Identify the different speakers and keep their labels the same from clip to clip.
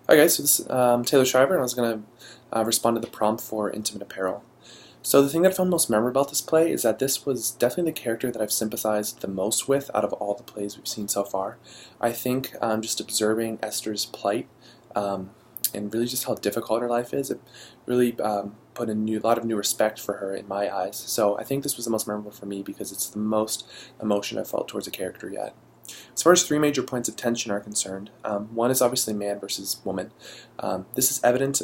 Speaker 1: Hi guys, so this is Taylor Shriver, and I was going to respond to the prompt for Intimate Apparel. So the thing that I found most memorable about this play is that this was definitely the character that I've sympathized the most with out of all the plays we've seen so far. I think just observing Esther's plight um, and really just how difficult her life is, it really put a lot of new respect for her in my eyes. So I think this was the most memorable for me because it's the most emotion I've felt towards a character yet. As far as three major points of tension are concerned, one is obviously man versus woman. This is evident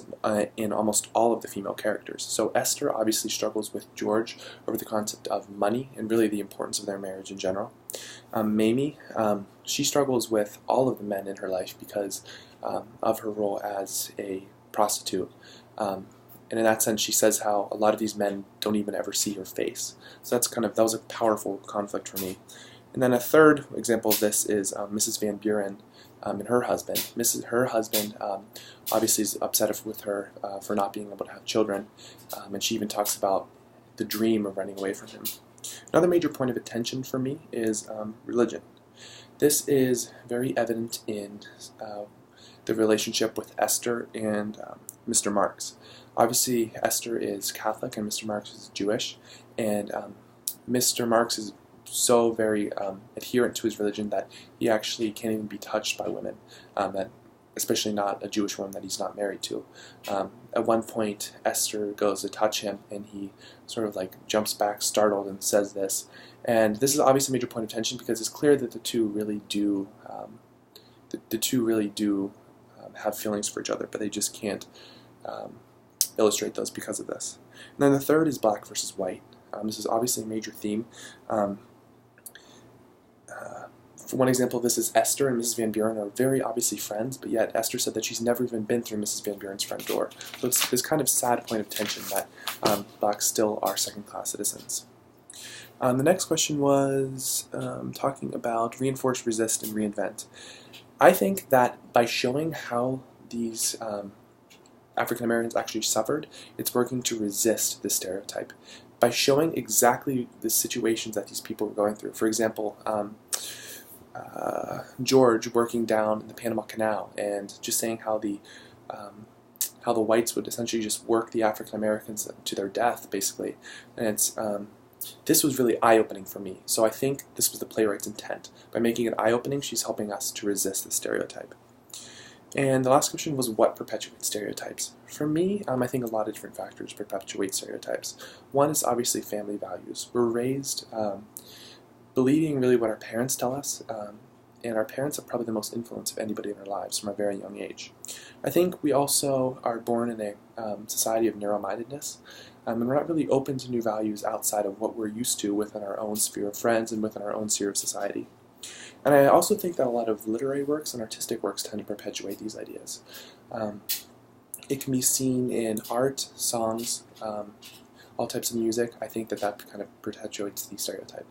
Speaker 1: in almost all of the female characters. So Esther obviously struggles with George over the concept of money and really the importance of their marriage in general. Mamie, she struggles with all of the men in her life because of her role as a prostitute. And in that sense, she says how a lot of these men don't even ever see her face. So that was a powerful conflict for me. And then a third example of this is Mrs. Van Buren and her husband. Her husband obviously is upset with her for not being able to have children, and she even talks about the dream of running away from him. Another major point of attention for me is religion. This is very evident in the relationship with Esther and Mr. Marks. Obviously, Esther is Catholic and Mr. Marks is Jewish, and Mr. Marks is so very adherent to his religion that he actually can't even be touched by women, that especially not a Jewish woman that he's not married to. At one point, Esther goes to touch him, and he sort of like jumps back, startled, and says this. And this is obviously a major point of tension because it's clear that the two really do, have feelings for each other, but they just can't illustrate those because of this. And then the third is black versus white. This is obviously a major theme. For one example, this is Esther and Mrs. Van Buren are very obviously friends, but yet Esther said that she's never even been through Mrs. Van Buren's front door. So it's this kind of sad point of tension that blacks still are second-class citizens. The next question was talking about reinforce, resist, and reinvent. I think that by showing how these African Americans actually suffered, it's working to resist this stereotype. By showing exactly the situations that these people were going through. For example, George working down in the Panama Canal and just saying how the whites would essentially just work the African Americans to their death, basically. And this was really eye-opening for me. So I think this was the playwright's intent. By making it eye-opening, she's helping us to resist the stereotype. And the last question was what perpetuates stereotypes? For me, I think a lot of different factors perpetuate stereotypes. One is obviously family values. We're raised believing really what our parents tell us, and our parents have probably the most influence of anybody in our lives from a very young age. I think we also are born in a society of narrow-mindedness, and we're not really open to new values outside of what we're used to within our own sphere of friends and within our own sphere of society. And I also think that a lot of literary works and artistic works tend to perpetuate these ideas. It can be seen in art, songs, all types of music. I think that kind of perpetuates the stereotype.